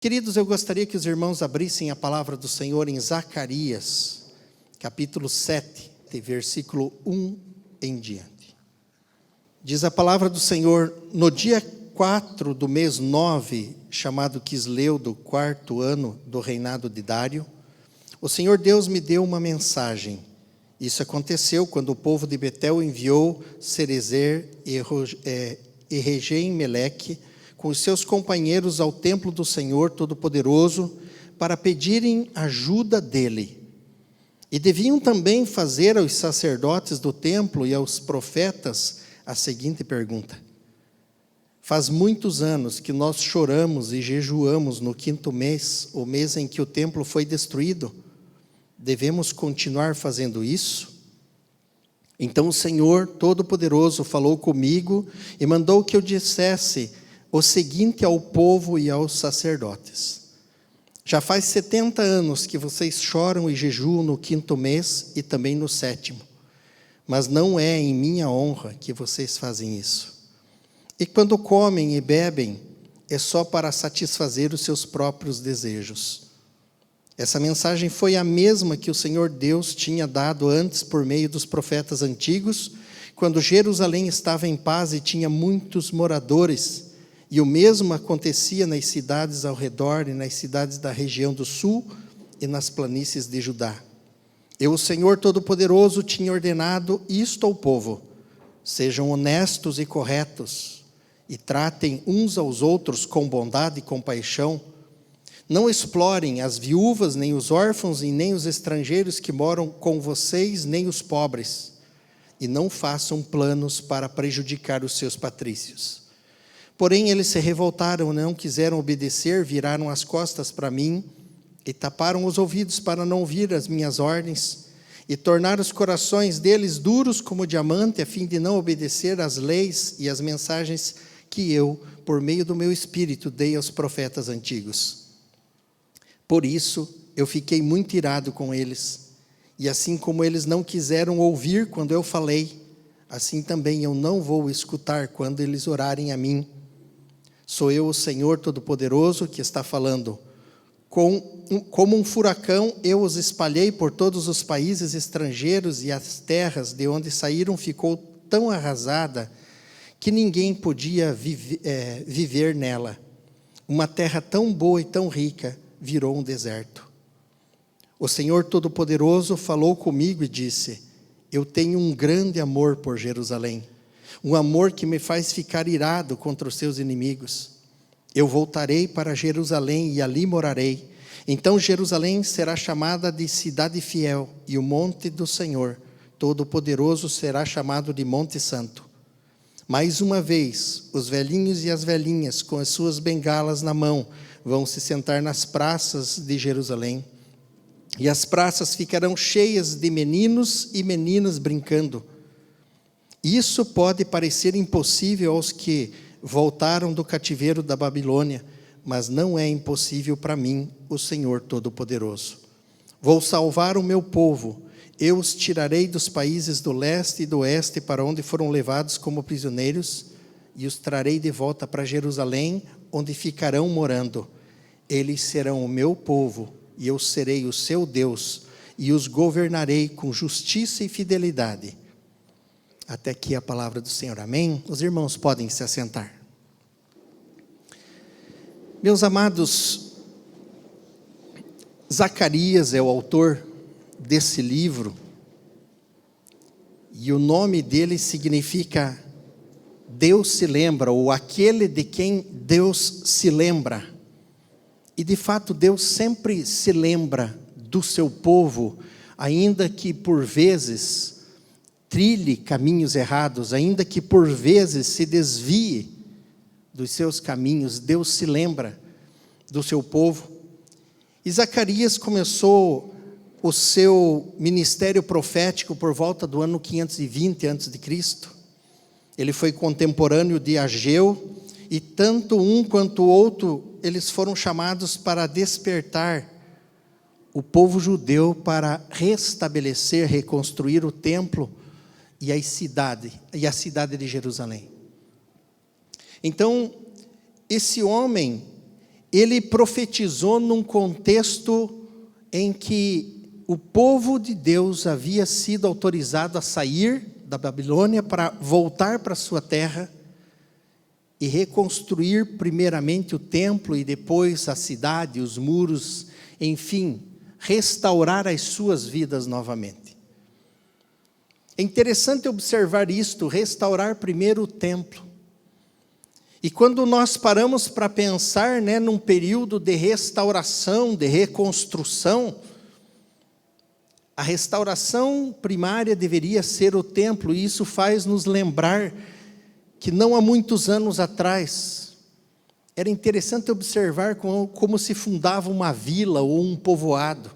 Queridos, eu gostaria que os irmãos abrissem a palavra do Senhor em Zacarias, capítulo 7, versículo 1 em diante. Diz a palavra do Senhor: no dia 4 do mês 9, chamado Quisleu, do 4º ano do reinado de Dário, o Senhor Deus me deu uma mensagem. Isso aconteceu quando o povo de Betel enviou Cerezer e Regem-Meleque com os seus companheiros ao templo do Senhor Todo-Poderoso para pedirem ajuda dele. E deviam também fazer aos sacerdotes do templo e aos profetas a seguinte pergunta: faz muitos anos que nós choramos e jejuamos no 5º mês, o mês em que o templo foi destruído. Devemos continuar fazendo isso? Então o Senhor Todo-Poderoso falou comigo e mandou que eu dissesse o seguinte ao povo e aos sacerdotes: já faz 70 anos que vocês choram e jejuam no 5º mês e também no 7º, mas não é em minha honra que vocês fazem isso. E quando comem e bebem, é só para satisfazer os seus próprios desejos. Essa mensagem foi a mesma que o Senhor Deus tinha dado antes por meio dos profetas antigos, quando Jerusalém estava em paz e tinha muitos moradores. E o mesmo acontecia nas cidades ao redor e nas cidades da região do sul e nas planícies de Judá. Eu, o Senhor Todo-Poderoso, tinha ordenado isto ao povo: sejam honestos e corretos, e tratem uns aos outros com bondade e compaixão. Não explorem as viúvas, nem os órfãos, e nem os estrangeiros que moram com vocês, nem os pobres. E não façam planos para prejudicar os seus patrícios. Porém, eles se revoltaram, não quiseram obedecer, viraram as costas para mim e taparam os ouvidos para não ouvir as minhas ordens, e tornaram os corações deles duros como diamante, a fim de não obedecer às leis e às mensagens que eu, por meio do meu espírito, dei aos profetas antigos. Por isso, eu fiquei muito irado com eles, e assim como eles não quiseram ouvir quando eu falei, assim também eu não vou escutar quando eles orarem a mim. Sou eu, o Senhor Todo-Poderoso, que está falando. Como um furacão, eu os espalhei por todos os países estrangeiros, e as terras de onde saíram ficou tão arrasada que ninguém podia viver nela. Uma terra tão boa e tão rica virou um deserto. O Senhor Todo-Poderoso falou comigo e disse: eu tenho um grande amor por Jerusalém, um amor que me faz ficar irado contra os seus inimigos. Eu voltarei para Jerusalém e ali morarei. Então Jerusalém será chamada de cidade fiel, e o monte do Senhor Todo-Poderoso será chamado de Monte Santo. Mais uma vez, os velhinhos e as velhinhas, com as suas bengalas na mão, vão se sentar nas praças de Jerusalém. E as praças ficarão cheias de meninos e meninas brincando. Isso pode parecer impossível aos que voltaram do cativeiro da Babilônia, mas não é impossível para mim, o Senhor Todo-Poderoso. Vou salvar o meu povo. Eu os tirarei dos países do leste e do oeste para onde foram levados como prisioneiros, e os trarei de volta para Jerusalém, onde ficarão morando. Eles serão o meu povo, e eu serei o seu Deus, e os governarei com justiça e fidelidade. Até aqui a palavra do Senhor, amém? Os irmãos podem se assentar. Meus amados, Zacarias é o autor desse livro, e o nome dele significa Deus se lembra, ou aquele de quem Deus se lembra. E de fato Deus sempre se lembra do seu povo, ainda que por vezes trilhe caminhos errados, ainda que por vezes se desvie dos seus caminhos, Deus se lembra do seu povo. E Zacarias começou o seu ministério profético por volta do ano 520 a.C. Ele foi contemporâneo de Ageu, e tanto um quanto o outro, eles foram chamados para despertar o povo judeu para restabelecer, reconstruir o templo e a cidade de Jerusalém. Então, esse homem, ele profetizou num contexto em que o povo de Deus havia sido autorizado a sair da Babilônia para voltar para a sua terra e reconstruir primeiramente o templo e depois a cidade, os muros, enfim, restaurar as suas vidas novamente. É interessante observar isto, restaurar primeiro o templo. E quando nós paramos para pensar, num período de restauração, de reconstrução, a restauração primária deveria ser o templo, e isso faz nos lembrar que não há muitos anos atrás, era interessante observar como se fundava uma vila ou um povoado.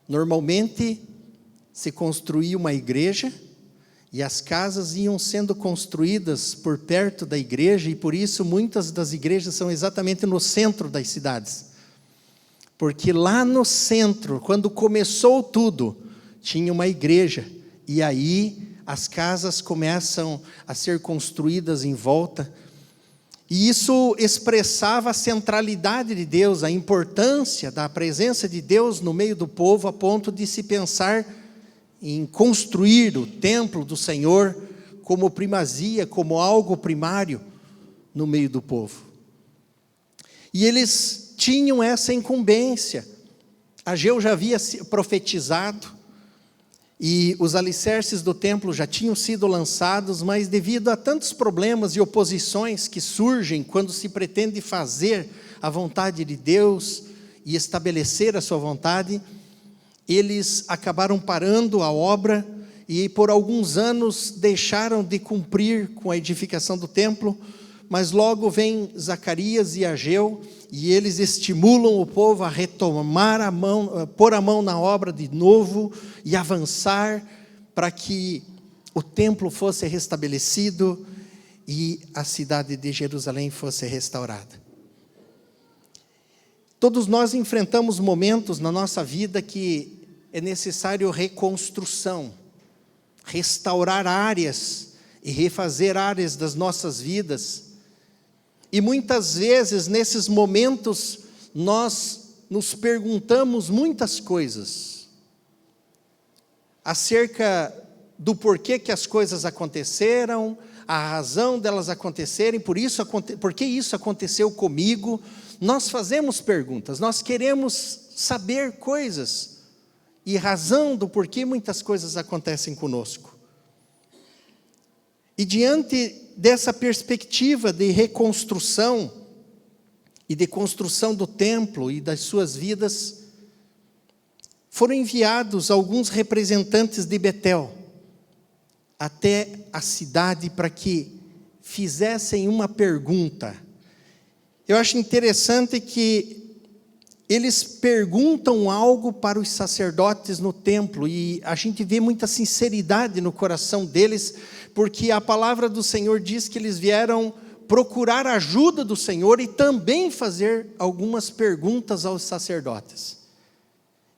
Normalmente, se construía uma igreja, e as casas iam sendo construídas por perto da igreja, e por isso muitas das igrejas são exatamente no centro das cidades. Porque lá no centro, quando começou tudo, tinha uma igreja, e aí as casas começam a ser construídas em volta, e isso expressava a centralidade de Deus, a importância da presença de Deus no meio do povo, a ponto de se pensar em construir o templo do Senhor como primazia, como algo primário no meio do povo. E eles tinham essa incumbência. Ageu já havia profetizado, e os alicerces do templo já tinham sido lançados, mas devido a tantos problemas e oposições que surgem quando se pretende fazer a vontade de Deus e estabelecer a sua vontade, eles acabaram parando a obra e por alguns anos deixaram de cumprir com a edificação do templo, mas logo vem Zacarias e Ageu, e eles estimulam o povo a retomar a mão, pôr a mão na obra de novo e avançar para que o templo fosse restabelecido e a cidade de Jerusalém fosse restaurada. Todos nós enfrentamos momentos na nossa vida que é necessário reconstrução, restaurar áreas e refazer áreas das nossas vidas. E muitas vezes, nesses momentos, nós nos perguntamos muitas coisas acerca do porquê que as coisas aconteceram, a razão delas acontecerem, por que isso aconteceu comigo. Nós fazemos perguntas, nós queremos saber coisas e razão do porquê muitas coisas acontecem conosco. E diante dessa perspectiva de reconstrução e de construção do templo e das suas vidas, foram enviados alguns representantes de Betel até a cidade para que fizessem uma pergunta. Eu acho interessante que eles perguntam algo para os sacerdotes no templo, e a gente vê muita sinceridade no coração deles, porque a palavra do Senhor diz que eles vieram procurar a ajuda do Senhor e também fazer algumas perguntas aos sacerdotes.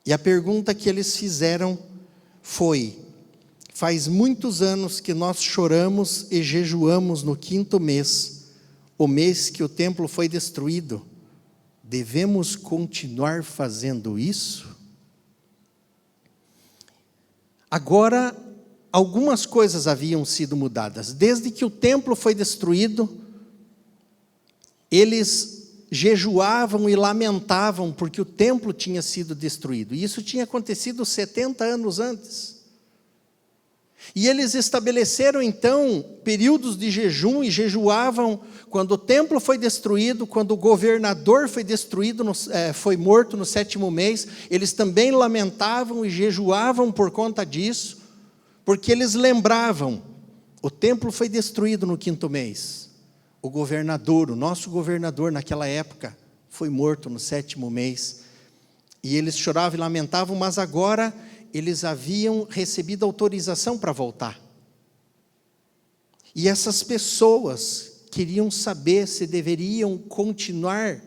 E a pergunta que eles fizeram foi: faz muitos anos que nós choramos e jejuamos no 5º mês, o mês que o templo foi destruído. Devemos continuar fazendo isso? Agora, algumas coisas haviam sido mudadas. Desde que o templo foi destruído, eles jejuavam e lamentavam porque o templo tinha sido destruído. E isso tinha acontecido 70 anos antes. E eles estabeleceram então períodos de jejum e jejuavam quando o templo foi destruído, quando o governador foi destruído, foi morto no 7º mês. Eles também lamentavam e jejuavam por conta disso, porque eles lembravam: o templo foi destruído no 5º mês. O governador, o nosso governador naquela época, foi morto no 7º mês. E eles choravam e lamentavam, mas agora eles haviam recebido autorização para voltar. E essas pessoas queriam saber se deveriam continuar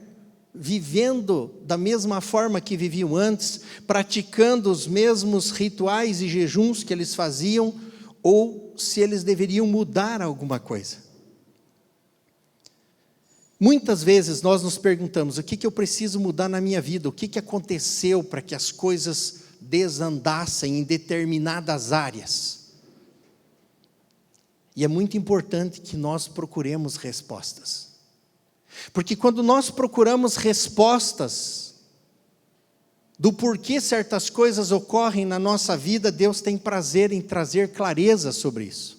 vivendo da mesma forma que viviam antes, praticando os mesmos rituais e jejuns que eles faziam, ou se eles deveriam mudar alguma coisa. Muitas vezes nós nos perguntamos: o que eu preciso mudar na minha vida? O que aconteceu para que as coisas desandassem em determinadas áreas? E é muito importante que nós procuremos respostas. Porque quando nós procuramos respostas do porquê certas coisas ocorrem na nossa vida, Deus tem prazer em trazer clareza sobre isso.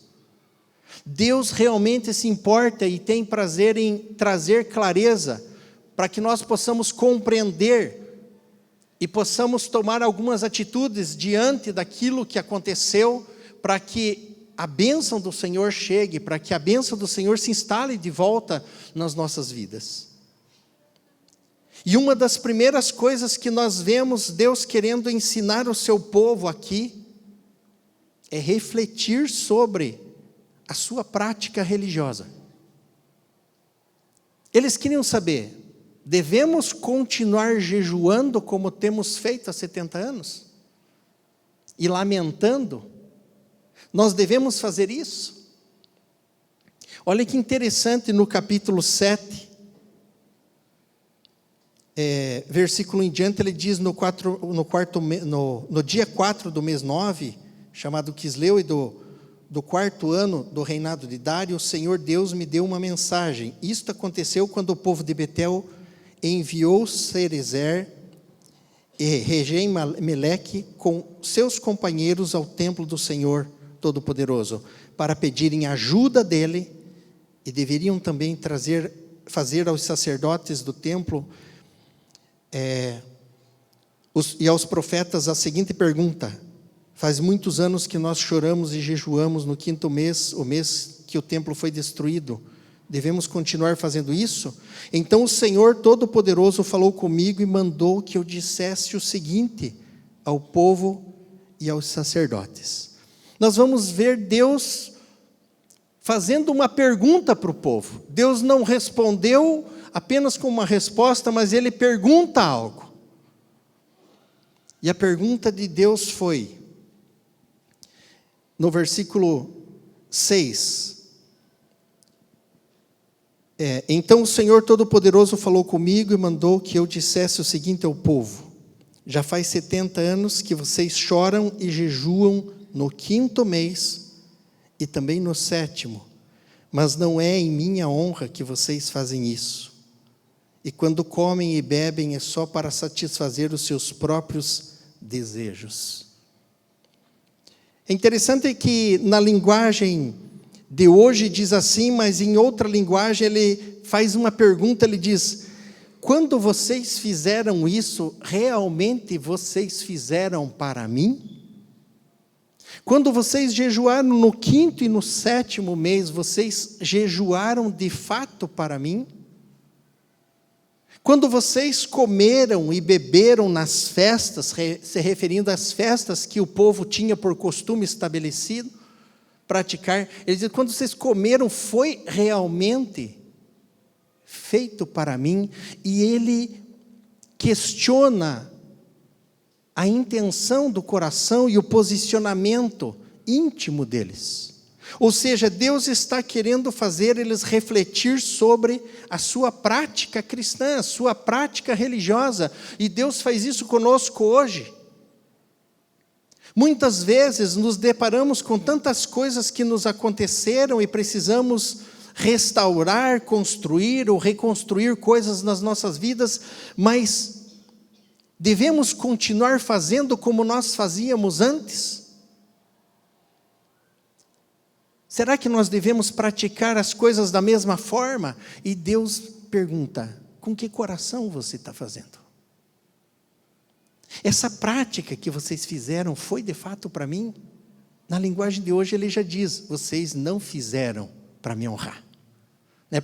Deus realmente se importa e tem prazer em trazer clareza para que nós possamos compreender e possamos tomar algumas atitudes diante daquilo que aconteceu, para que a bênção do Senhor chegue, para que a bênção do Senhor se instale de volta nas nossas vidas. E uma das primeiras coisas que nós vemos Deus querendo ensinar o seu povo aqui, é refletir sobre a sua prática religiosa. Eles queriam saber: devemos continuar jejuando como temos feito há 70 anos? E lamentando? Nós devemos fazer isso? Olha que interessante, no capítulo 7, versículo em diante, ele diz no dia 4 do mês 9, chamado Quisleu, e do quarto ano do reinado de Dário, o Senhor Deus me deu uma mensagem. Isto aconteceu quando o povo de Betel enviou Cerezer e Regem-Meleque com seus companheiros ao templo do Senhor Todo-Poderoso, para pedirem ajuda dele, e deveriam também fazer aos sacerdotes do templo e aos profetas a seguinte pergunta: faz muitos anos que nós choramos e jejuamos no 5º mês, o mês que o templo foi destruído. Devemos continuar fazendo isso? Então o Senhor Todo-Poderoso falou comigo e mandou que eu dissesse o seguinte ao povo e aos sacerdotes. Nós vamos ver Deus fazendo uma pergunta para o povo. Deus não respondeu apenas com uma resposta, mas Ele pergunta algo. E a pergunta de Deus foi, no versículo 6, então o Senhor Todo-Poderoso falou comigo e mandou que eu dissesse o seguinte ao povo: já faz 70 anos que vocês choram e jejuam no 5º mês e também no 7º, mas não é em minha honra que vocês fazem isso. E quando comem e bebem é só para satisfazer os seus próprios desejos. É interessante que na linguagem de hoje diz assim, mas em outra linguagem ele faz uma pergunta, ele diz: quando vocês fizeram isso, realmente vocês fizeram para mim? Quando vocês jejuaram no 5º e no 7º mês, vocês jejuaram de fato para mim? Quando vocês comeram e beberam nas festas, se referindo às festas que o povo tinha por costume estabelecido, praticar, ele diz: quando vocês comeram, foi realmente feito para mim? E ele questiona a intenção do coração e o posicionamento íntimo deles. Ou seja, Deus está querendo fazer eles refletir sobre a sua prática cristã, a sua prática religiosa. E Deus faz isso conosco hoje. Muitas vezes nos deparamos com tantas coisas que nos aconteceram e precisamos restaurar, construir ou reconstruir coisas nas nossas vidas, mas devemos continuar fazendo como nós fazíamos antes? Será que nós devemos praticar as coisas da mesma forma? E Deus pergunta: com que coração você está fazendo? Essa prática que vocês fizeram foi de fato para mim? Na linguagem de hoje ele já diz: vocês não fizeram para me honrar.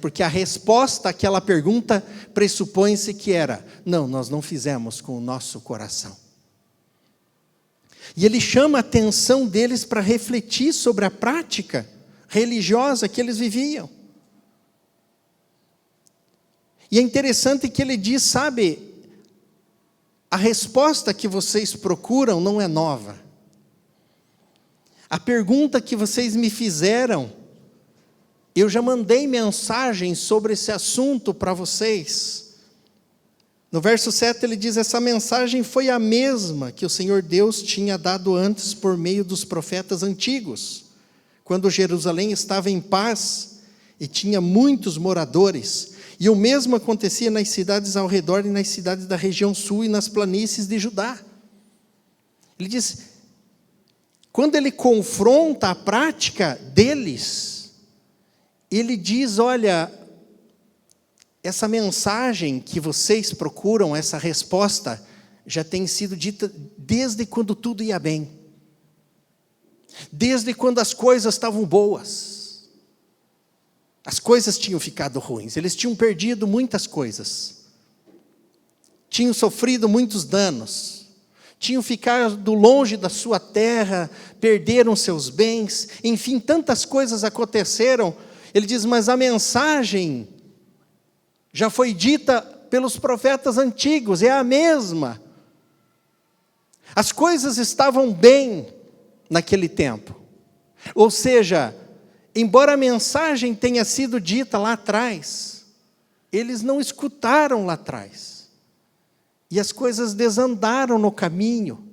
Porque a resposta àquela pergunta pressupõe-se que era: não, nós não fizemos com o nosso coração. E ele chama a atenção deles para refletir sobre a prática religiosa que eles viviam. E é interessante que ele diz: sabe, a resposta que vocês procuram não é nova. A pergunta que vocês me fizeram Eu já mandei mensagem sobre esse assunto para vocês. No verso 7 ele diz: essa mensagem foi a mesma que o Senhor Deus tinha dado antes por meio dos profetas antigos, quando Jerusalém estava em paz e tinha muitos moradores. E o mesmo acontecia nas cidades ao redor e nas cidades da região sul e nas planícies de Judá. Ele diz, quando ele confronta a prática deles, ele diz: olha, essa mensagem que vocês procuram, essa resposta, já tem sido dita desde quando tudo ia bem. Desde quando as coisas estavam boas. As coisas tinham ficado ruins, eles tinham perdido muitas coisas. Tinham sofrido muitos danos. Tinham ficado longe da sua terra, perderam seus bens. Enfim, tantas coisas aconteceram. Ele diz, mas a mensagem já foi dita pelos profetas antigos, é a mesma. As coisas estavam bem naquele tempo. Ou seja, embora a mensagem tenha sido dita lá atrás, eles não escutaram lá atrás. E as coisas desandaram no caminho.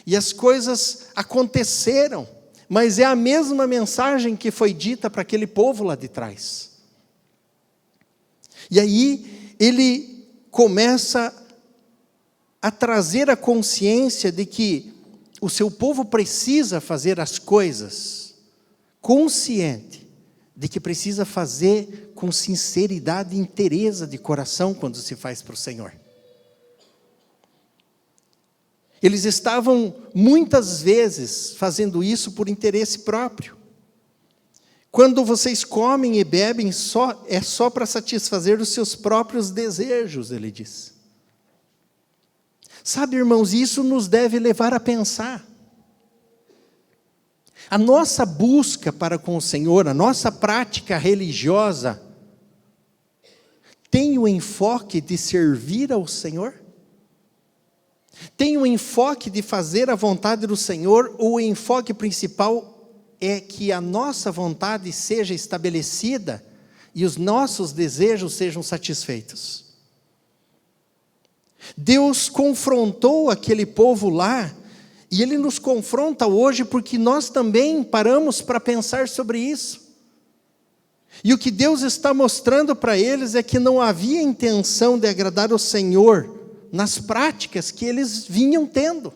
E as coisas aconteceram. Mas é a mesma mensagem que foi dita para aquele povo lá de trás. E aí, ele começa a trazer a consciência de que o seu povo precisa fazer as coisas consciente de que precisa fazer com sinceridade e inteireza de coração quando se faz para o Senhor. Eles estavam muitas vezes fazendo isso por interesse próprio. Quando vocês comem e bebem, é só para satisfazer os seus próprios desejos, ele diz. Sabe, irmãos, isso nos deve levar a pensar. A nossa busca para com o Senhor, a nossa prática religiosa, tem o enfoque de servir ao Senhor? Tem o enfoque de fazer a vontade do Senhor, ou o enfoque principal é que a nossa vontade seja estabelecida e os nossos desejos sejam satisfeitos? Deus confrontou aquele povo lá, e Ele nos confronta hoje porque nós também paramos para pensar sobre isso. E o que Deus está mostrando para eles é que não havia intenção de agradar o Senhor nas práticas que eles vinham tendo,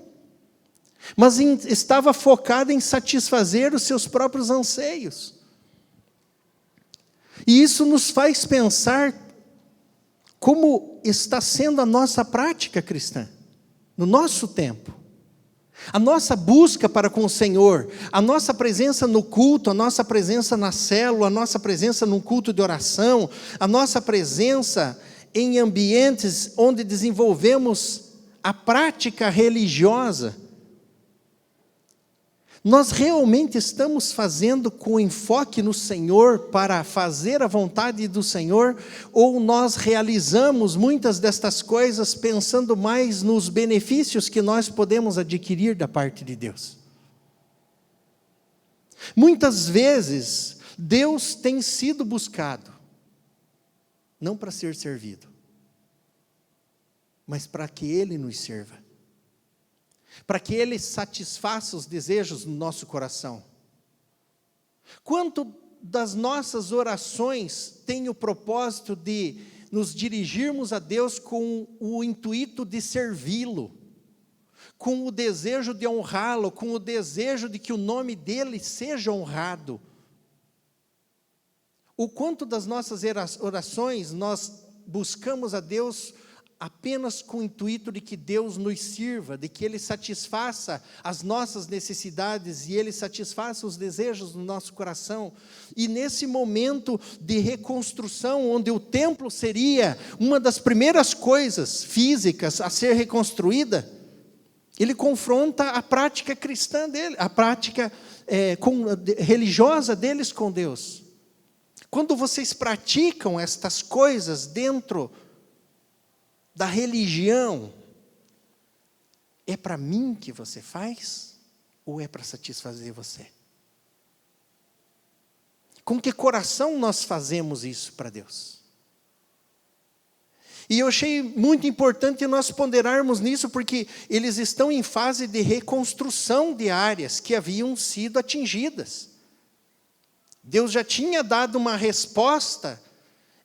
mas estava focado em satisfazer os seus próprios anseios. E isso nos faz pensar como está sendo a nossa prática cristã, no nosso tempo. A nossa busca para com o Senhor, a nossa presença no culto, a nossa presença na célula, a nossa presença num culto de oração, a nossa presença em ambientes onde desenvolvemos a prática religiosa, nós realmente estamos fazendo com enfoque no Senhor para fazer a vontade do Senhor, ou nós realizamos muitas destas coisas pensando mais nos benefícios que nós podemos adquirir da parte de Deus? Muitas vezes, Deus tem sido buscado, não para ser servido, mas para que Ele nos sirva. Para que Ele satisfaça os desejos no nosso coração. Quanto das nossas orações tem o propósito de nos dirigirmos a Deus com o intuito de servi-lo, com o desejo de honrá-lo, com o desejo de que o nome dEle seja honrado? O quanto das nossas orações nós buscamos a Deus apenas com o intuito de que Deus nos sirva, de que Ele satisfaça as nossas necessidades e Ele satisfaça os desejos do nosso coração. E nesse momento de reconstrução, onde o templo seria uma das primeiras coisas físicas a ser reconstruída, Ele confronta a prática cristã dele, a prática religiosa deles com Deus. Quando vocês praticam estas coisas dentro da religião, é para mim que você faz? Ou é para satisfazer você? Com que coração nós fazemos isso para Deus? E eu achei muito importante nós ponderarmos nisso, porque eles estão em fase de reconstrução de áreas que haviam sido atingidas. Deus já tinha dado uma resposta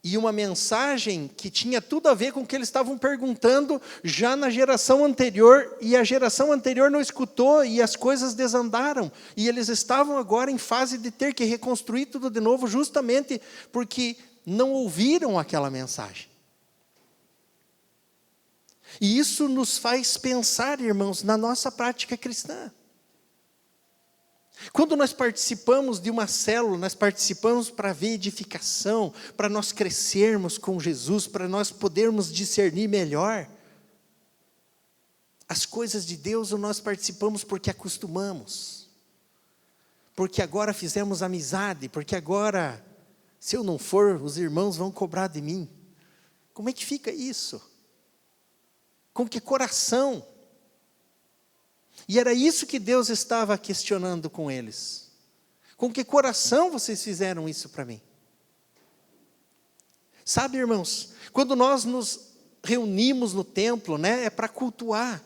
e uma mensagem que tinha tudo a ver com o que eles estavam perguntando já na geração anterior, e a geração anterior não escutou e as coisas desandaram. E eles estavam agora em fase de ter que reconstruir tudo de novo, justamente porque não ouviram aquela mensagem. E isso nos faz pensar, irmãos, na nossa prática cristã. Quando nós participamos de uma célula, nós participamos para ver edificação, para nós crescermos com Jesus, para nós podermos discernir melhor. As coisas de Deus nós participamos porque acostumamos, porque agora fizemos amizade, porque agora, se eu não for, os irmãos vão cobrar de mim. Como é que fica isso? Com que coração? E era isso que Deus estava questionando com eles. Com que coração vocês fizeram isso para mim? Sabe, irmãos, quando nós nos reunimos no templo, né, é para cultuar.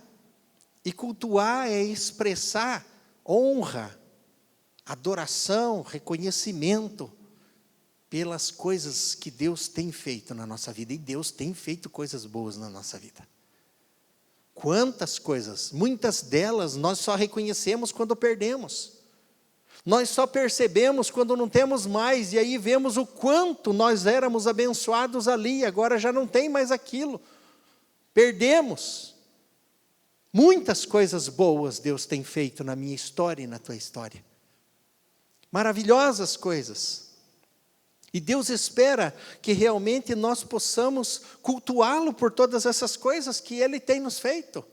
E cultuar é expressar honra, adoração, reconhecimento pelas coisas que Deus tem feito na nossa vida. E Deus tem feito coisas boas na nossa vida. Quantas coisas, muitas delas nós só reconhecemos quando perdemos. Nós só percebemos quando não temos mais, e aí vemos o quanto nós éramos abençoados ali, agora já não tem mais aquilo. Perdemos. Muitas coisas boas Deus tem feito na minha história e na tua história. Maravilhosas coisas. E Deus espera que realmente nós possamos cultuá-lo por todas essas coisas que Ele tem nos feito.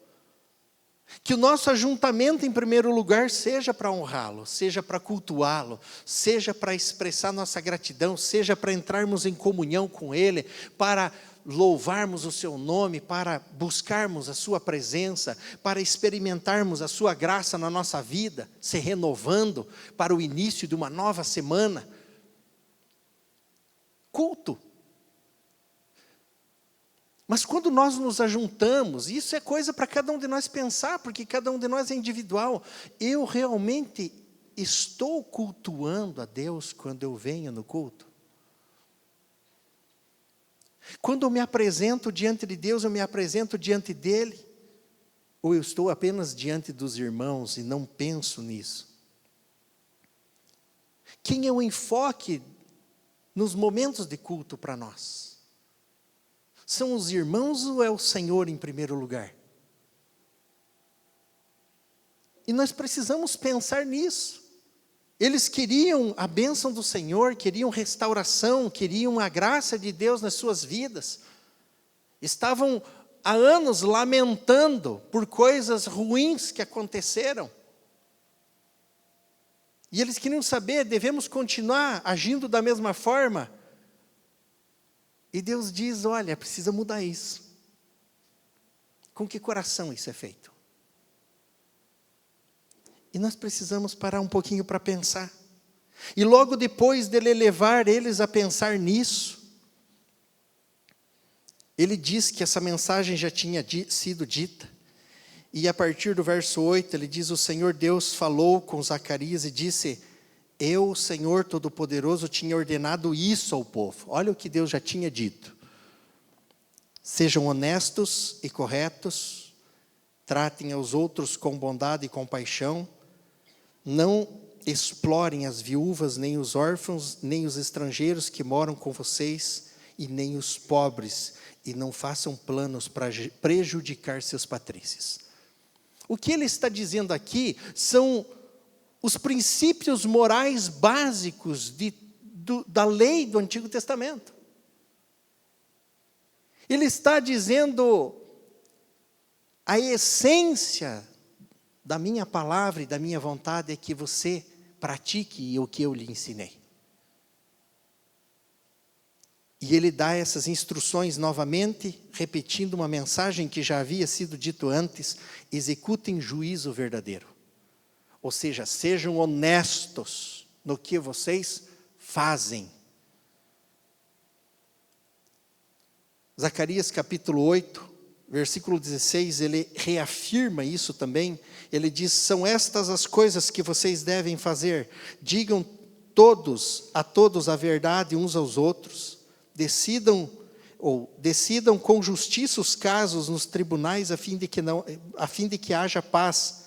Que o nosso ajuntamento, em primeiro lugar, seja para honrá-lo, seja para cultuá-lo, seja para expressar nossa gratidão, seja para entrarmos em comunhão com Ele, para louvarmos o Seu nome, para buscarmos a Sua presença, para experimentarmos a Sua graça na nossa vida, se renovando para o início de uma nova semana. Culto. Mas quando nós nos ajuntamos, isso é coisa para cada um de nós pensar, porque cada um de nós é individual. Eu realmente estou cultuando a Deus quando eu venho no culto? Quando eu me apresento diante de Deus, eu me apresento diante dEle? Ou eu estou apenas diante dos irmãos e não penso nisso? Quem é o enfoque nos momentos de culto para nós? São os irmãos ou é o Senhor em primeiro lugar? E nós precisamos pensar nisso. Eles queriam a bênção do Senhor, queriam restauração, queriam a graça de Deus nas suas vidas. Estavam há anos lamentando por coisas ruins que aconteceram. E eles queriam saber, devemos continuar agindo da mesma forma? E Deus diz, olha, precisa mudar isso. Com que coração isso é feito? E nós precisamos parar um pouquinho para pensar. E logo depois dele levar eles a pensar nisso, ele diz que essa mensagem já tinha sido dita. E a partir do verso 8, ele diz, o Senhor Deus falou com Zacarias e disse, eu, Senhor Todo-Poderoso, tinha ordenado isso ao povo. Olha o que Deus já tinha dito. Sejam honestos e corretos, tratem aos outros com bondade e compaixão, não explorem as viúvas, nem os órfãos, nem os estrangeiros que moram com vocês, e nem os pobres, e não façam planos para prejudicar seus patrícios. O que ele está dizendo aqui são os princípios morais básicos da lei do Antigo Testamento. Ele está dizendo a essência da minha palavra e da minha vontade é que você pratique o que eu lhe ensinei. E ele dá essas instruções novamente, repetindo uma mensagem que já havia sido dito antes, executem juízo verdadeiro. Ou seja, sejam honestos no que vocês fazem. Zacarias capítulo 8, versículo 16, ele reafirma isso também. Ele diz: são estas as coisas que vocês devem fazer. Digam a todos a verdade uns aos outros. Decidam com justiça os casos nos tribunais, a fim de que haja paz.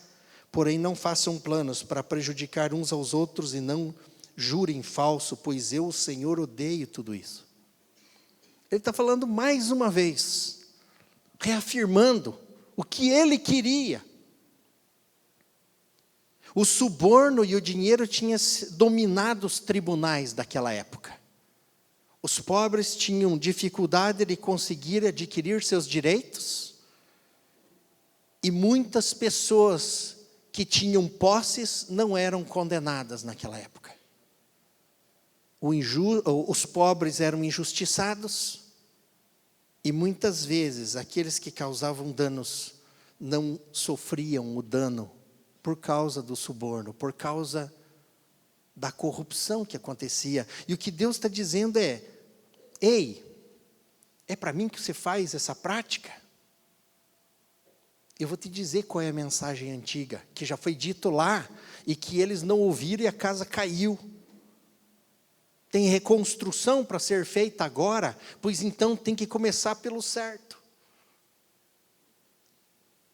Porém, não façam planos para prejudicar uns aos outros e não jurem falso, pois eu, o Senhor, odeio tudo isso. Ele está falando mais uma vez, reafirmando o que ele queria. O suborno e o dinheiro tinham dominado os tribunais daquela época. Os pobres tinham dificuldade de conseguir adquirir seus direitos. E muitas pessoas que tinham posses não eram condenadas naquela época. Os pobres eram injustiçados. E muitas vezes aqueles que causavam danos não sofriam o dano por causa do suborno, por causa da corrupção que acontecia. E o que Deus está dizendo é: ei, é para mim que você faz essa prática? Eu vou te dizer qual é a mensagem antiga, que já foi dito lá, e que eles não ouviram e a casa caiu. Tem reconstrução para ser feita agora, pois então tem que começar pelo certo.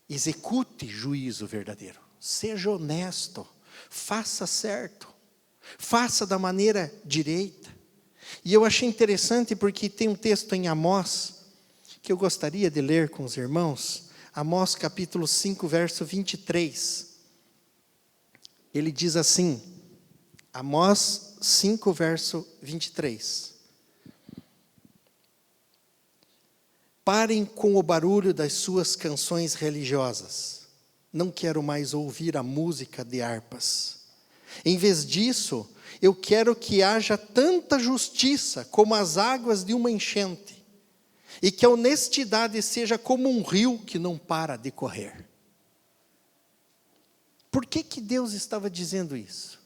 Execute juízo verdadeiro, seja honesto, faça certo, faça da maneira direita. E eu achei interessante porque tem um texto em Amós, que eu gostaria de ler com os irmãos, Amós capítulo 5, verso 23. Ele diz assim, Amós 5, verso 23. Parem com o barulho das suas canções religiosas. Não quero mais ouvir a música de harpas. Em vez disso, eu quero que haja tanta justiça como as águas de uma enchente, e que a honestidade seja como um rio que não para de correr. Por que Deus estava dizendo isso?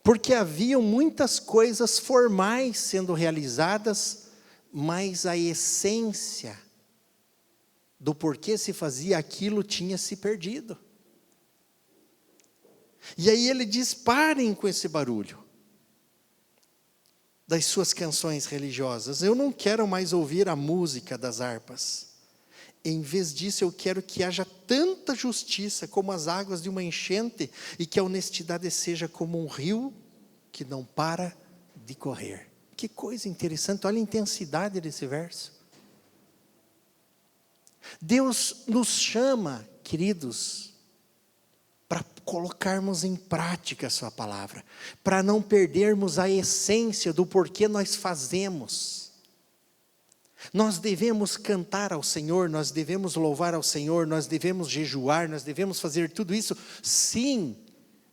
Porque haviam muitas coisas formais sendo realizadas, mas a essência do porquê se fazia aquilo tinha se perdido. E aí ele diz: parem com esse barulho das suas canções religiosas. Eu não quero mais ouvir a música das harpas. Em vez disso, eu quero que haja tanta justiça como as águas de uma enchente, e que a honestidade seja como um rio que não para de correr. Que coisa interessante, olha a intensidade desse verso. Deus nos chama, queridos, para colocarmos em prática a sua palavra, para não perdermos a essência do porquê nós fazemos. Nós devemos cantar ao Senhor, nós devemos louvar ao Senhor, nós devemos jejuar, nós devemos fazer tudo isso, sim,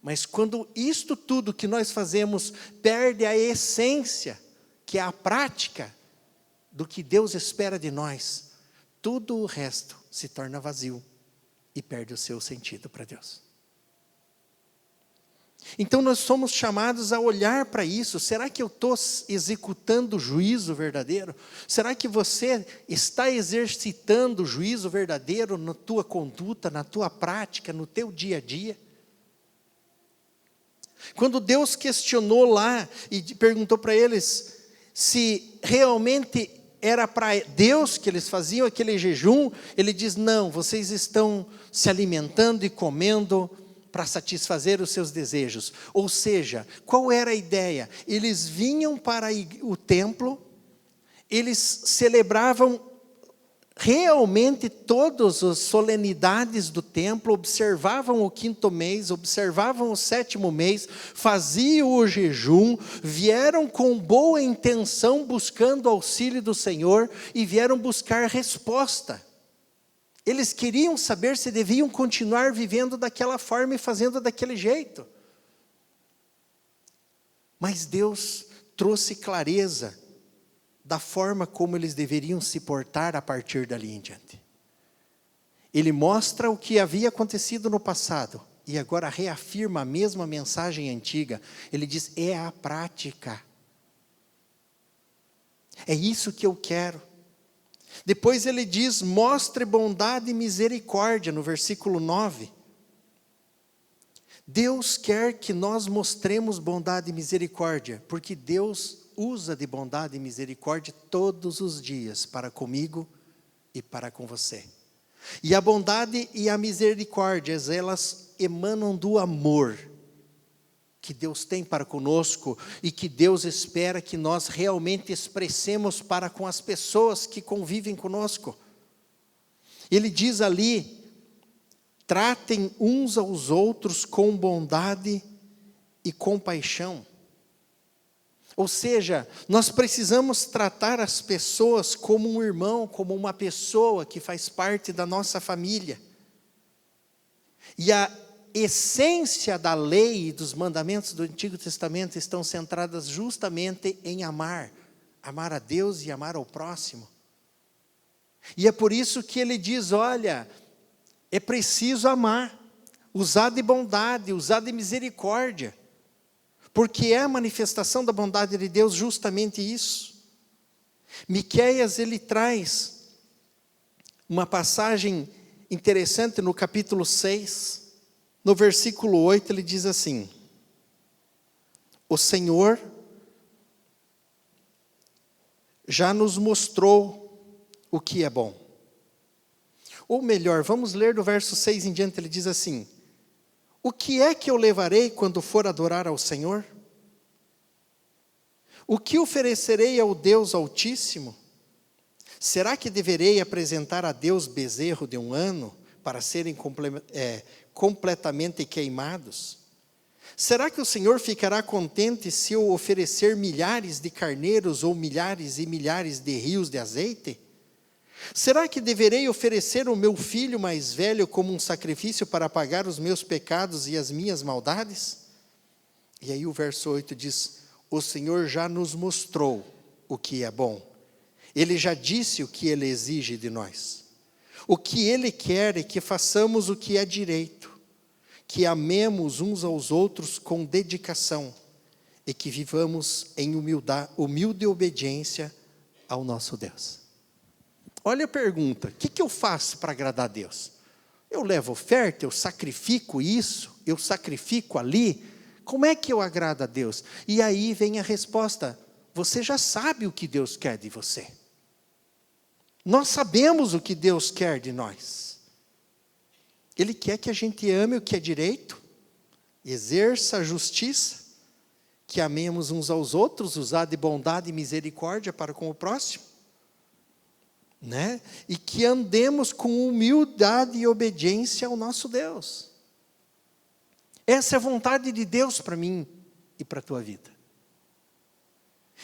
mas quando isto tudo que nós fazemos perde a essência, que é a prática do que Deus espera de nós, tudo o resto se torna vazio e perde o seu sentido para Deus. Então nós somos chamados a olhar para isso. Será que eu estou executando o juízo verdadeiro? Será que você está exercitando o juízo verdadeiro na tua conduta, na tua prática, no teu dia a dia? Quando Deus questionou lá e perguntou para eles se realmente era para Deus que eles faziam aquele jejum, ele diz: não, vocês estão se alimentando e comendo para satisfazer os seus desejos. Ou seja, qual era a ideia? Eles vinham para o templo, eles celebravam realmente todas as solenidades do templo, observavam o 5º mês, observavam o 7º mês, faziam o jejum, vieram com boa intenção buscando auxílio do Senhor e vieram buscar resposta. Eles queriam saber se deviam continuar vivendo daquela forma e fazendo daquele jeito. Mas Deus trouxe clareza da forma como eles deveriam se portar a partir dali em diante. Ele mostra o que havia acontecido no passado, e agora reafirma a mesma mensagem antiga. Ele diz, é a prática. É isso que eu quero. Depois ele diz, mostre bondade e misericórdia, no versículo 9. Deus quer que nós mostremos bondade e misericórdia, porque Deus usa de bondade e misericórdia todos os dias, para comigo e para com você. E a bondade e a misericórdia, elas emanam do amor que Deus tem para conosco e que Deus espera que nós realmente expressemos para com as pessoas que convivem conosco. Ele diz ali, tratem uns aos outros com bondade e compaixão. Ou seja, nós precisamos tratar as pessoas como um irmão, como uma pessoa que faz parte da nossa família. E a essência da lei e dos mandamentos do Antigo Testamento estão centradas justamente em amar a Deus e amar ao próximo. E é por isso que ele diz, olha, é preciso amar, usar de bondade, usar de misericórdia, porque é a manifestação da bondade de Deus justamente isso. Miqueias, ele traz uma passagem interessante no capítulo 6, no versículo 8, ele diz assim, o Senhor já nos mostrou o que é bom. Ou melhor, vamos ler do verso 6 em diante, ele diz assim, o que é que eu levarei quando for adorar ao Senhor? O que oferecerei ao Deus Altíssimo? Será que deverei apresentar a Deus bezerro de 1 ano, para serem completamente queimados? Será que o Senhor ficará contente se eu oferecer milhares de carneiros ou milhares e milhares de rios de azeite? Será que deverei oferecer o meu filho mais velho como um sacrifício para pagar os meus pecados e as minhas maldades? E aí o verso 8 diz, o Senhor já nos mostrou o que é bom. Ele já disse o que Ele exige de nós. O que Ele quer é que façamos o que é direito, que amemos uns aos outros com dedicação e que vivamos em humilde obediência ao nosso Deus. Olha a pergunta, o que eu faço para agradar a Deus? Eu levo oferta, eu sacrifico isso, eu sacrifico ali, como é que eu agrado a Deus? E aí vem a resposta, você já sabe o que Deus quer de você. Nós sabemos o que Deus quer de nós. Ele quer que a gente ame o que é direito, exerça a justiça, que amemos uns aos outros, usar de bondade e misericórdia para com o próximo, né? E que andemos com humildade e obediência ao nosso Deus. Essa é a vontade de Deus para mim e para a tua vida.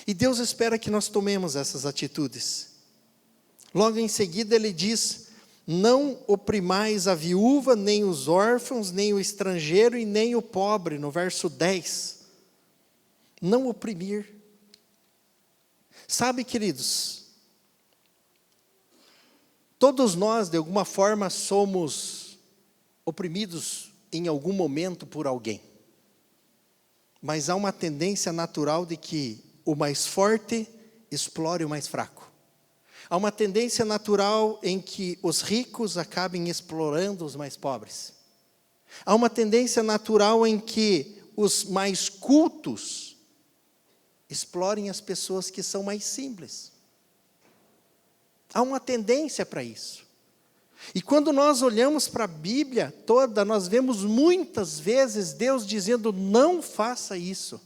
E Deus espera que nós tomemos essas atitudes. Logo em seguida ele diz, não oprimais a viúva, nem os órfãos, nem o estrangeiro e nem o pobre, no verso 10. Não oprimir. Sabe, queridos, todos nós, de alguma forma, somos oprimidos em algum momento por alguém. Mas há uma tendência natural de que o mais forte explore o mais fraco. Há uma tendência natural em que os ricos acabem explorando os mais pobres. Há uma tendência natural em que os mais cultos explorem as pessoas que são mais simples. Há uma tendência para isso. E quando nós olhamos para a Bíblia toda, nós vemos muitas vezes Deus dizendo, não faça isso.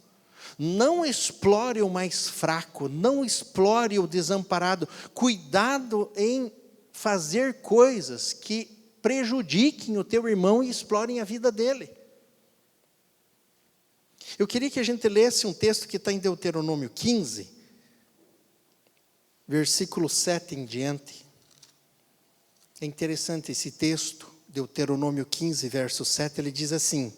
Não explore o mais fraco, não explore o desamparado. Cuidado em fazer coisas que prejudiquem o teu irmão e explorem a vida dele. Eu queria que a gente lesse um texto que está em Deuteronômio 15, versículo 7 em diante. É interessante esse texto, Deuteronômio 15, verso 7, ele diz assim,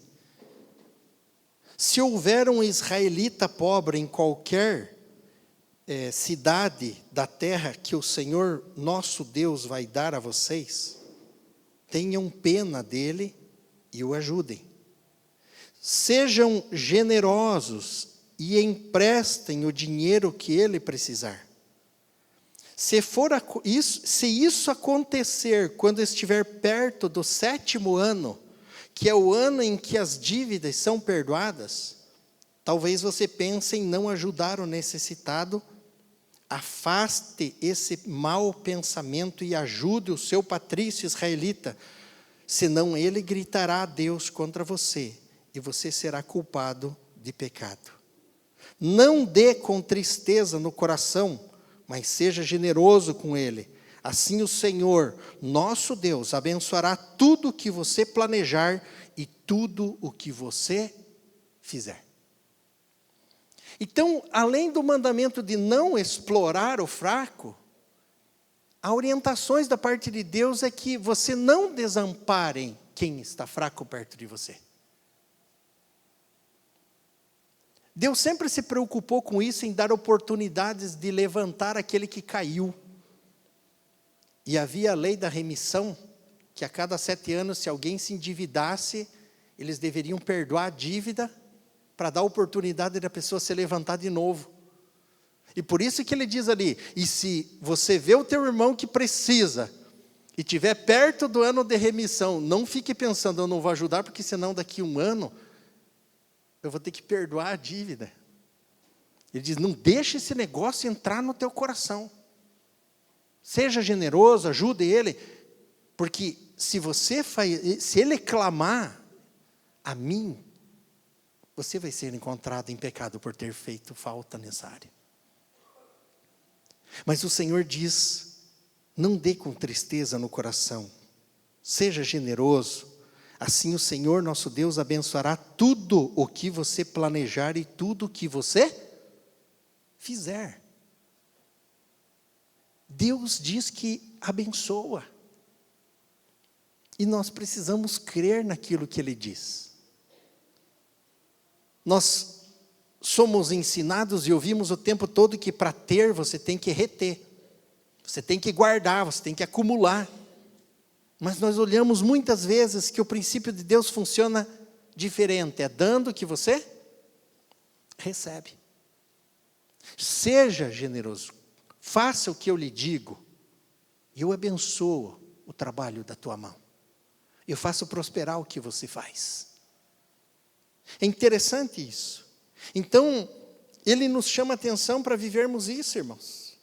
se houver um israelita pobre em qualquer cidade da terra que o Senhor nosso Deus vai dar a vocês, tenham pena dele e o ajudem. Sejam generosos e emprestem o dinheiro que ele precisar. Se isso acontecer quando estiver perto do 7º ano, que é o ano em que as dívidas são perdoadas, talvez você pense em não ajudar o necessitado. Afaste esse mau pensamento e ajude o seu patrício israelita, senão ele gritará a Deus contra você, e você será culpado de pecado. Não dê com tristeza no coração, mas seja generoso com ele. Assim o Senhor, nosso Deus, abençoará tudo o que você planejar e tudo o que você fizer. Então, além do mandamento de não explorar o fraco, há orientações da parte de Deus é que você não desampare quem está fraco perto de você. Deus sempre se preocupou com isso, em dar oportunidades de levantar aquele que caiu. E havia a lei da remissão, que a cada 7 anos, se alguém se endividasse, eles deveriam perdoar a dívida, para dar oportunidade da pessoa se levantar de novo. E por isso que ele diz ali, e se você vê o teu irmão que precisa, e estiver perto do ano de remissão, não fique pensando, eu não vou ajudar, porque senão daqui 1 ano, eu vou ter que perdoar a dívida. Ele diz, não deixe esse negócio entrar no teu coração. Seja generoso, ajude ele, porque se ele clamar a mim, você vai ser encontrado em pecado por ter feito falta nessa área. Mas o Senhor diz, não dê com tristeza no coração, seja generoso, assim o Senhor nosso Deus abençoará tudo o que você planejar e tudo o que você fizer. Deus diz que abençoa. E nós precisamos crer naquilo que Ele diz. Nós somos ensinados e ouvimos o tempo todo que para ter você tem que reter. Você tem que guardar, você tem que acumular. Mas nós olhamos muitas vezes que o princípio de Deus funciona diferente. É dando que você recebe. Seja generoso. Faça o que eu lhe digo. E eu abençoo o trabalho da tua mão. Eu faço prosperar o que você faz. É interessante isso. Então, ele nos chama a atenção para vivermos isso, irmãos.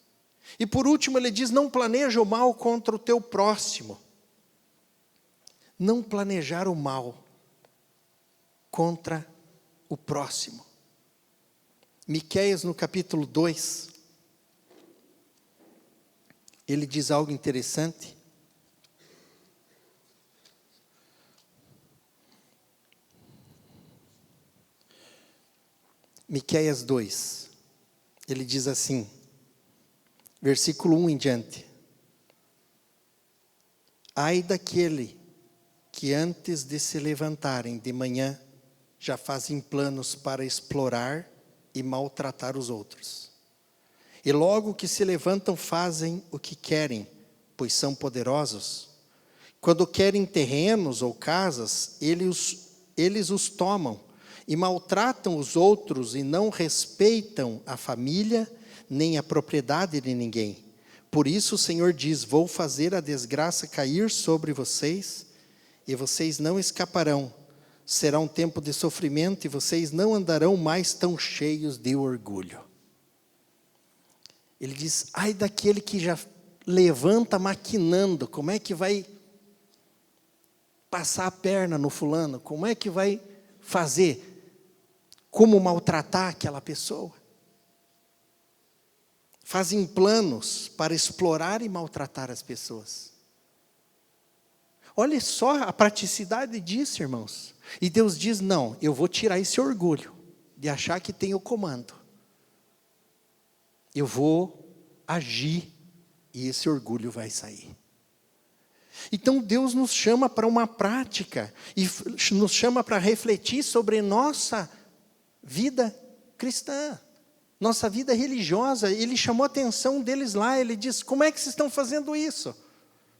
E por último, ele diz, não planeja o mal contra o teu próximo. Não planejar o mal contra o próximo. Miqueias, no capítulo 2, ele diz algo interessante. Miqueias 2, ele diz assim, versículo 1 em diante. Ai daquele que antes de se levantarem de manhã, já fazem planos para explorar e maltratar os outros. E logo que se levantam fazem o que querem, pois são poderosos. Quando querem terrenos ou casas, eles os tomam e maltratam os outros e não respeitam a família nem a propriedade de ninguém. Por isso o Senhor diz, vou fazer a desgraça cair sobre vocês, e vocês não escaparão. Será um tempo de sofrimento e vocês não andarão mais tão cheios de orgulho. Ele diz, ai daquele que já levanta maquinando, como é que vai passar a perna no fulano? Como é que vai fazer? Como maltratar aquela pessoa? Fazem planos para explorar e maltratar as pessoas. Olha só a praticidade disso, irmãos. E Deus diz, não, eu vou tirar esse orgulho de achar que tem o comando. Eu vou agir e esse orgulho vai sair. Então Deus nos chama para uma prática e nos chama para refletir sobre nossa vida cristã, nossa vida religiosa. Ele chamou a atenção deles lá, ele diz, como é que vocês estão fazendo isso?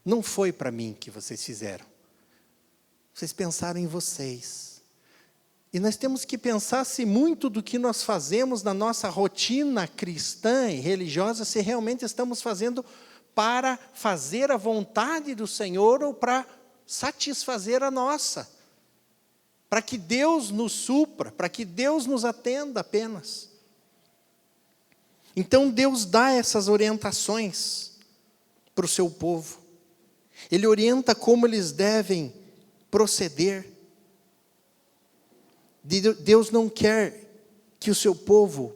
Não foi para mim que vocês fizeram. Vocês pensaram em vocês. E nós temos que pensar se muito do que nós fazemos na nossa rotina cristã e religiosa, se realmente estamos fazendo para fazer a vontade do Senhor ou para satisfazer a nossa. Para que Deus nos supra, para que Deus nos atenda apenas. Então Deus dá essas orientações para o seu povo. Ele orienta como eles devem proceder. Deus não quer que o seu povo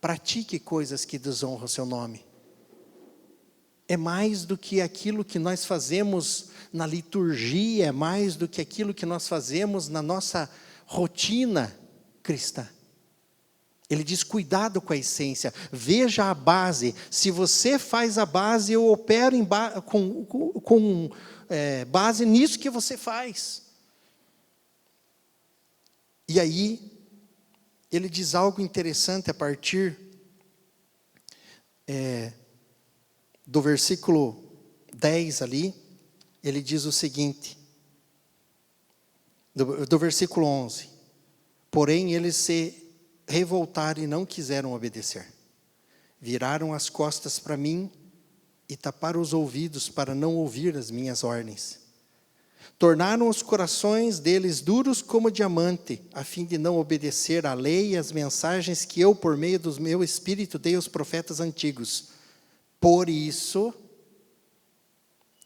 pratique coisas que desonram o seu nome. É mais do que aquilo que nós fazemos na liturgia, é mais do que aquilo que nós fazemos na nossa rotina cristã. Ele diz, cuidado com a essência, veja a base. Se você faz a base, eu opero com base nisso que você faz. E aí, ele diz algo interessante a partir do versículo 10 ali, ele diz o seguinte, do versículo 11, porém eles se revoltaram e não quiseram obedecer, viraram as costas para mim e taparam os ouvidos para não ouvir as minhas ordens. Tornaram os corações deles duros como diamante, a fim de não obedecer à lei e às mensagens que eu, por meio do meu espírito, dei aos profetas antigos. Por isso,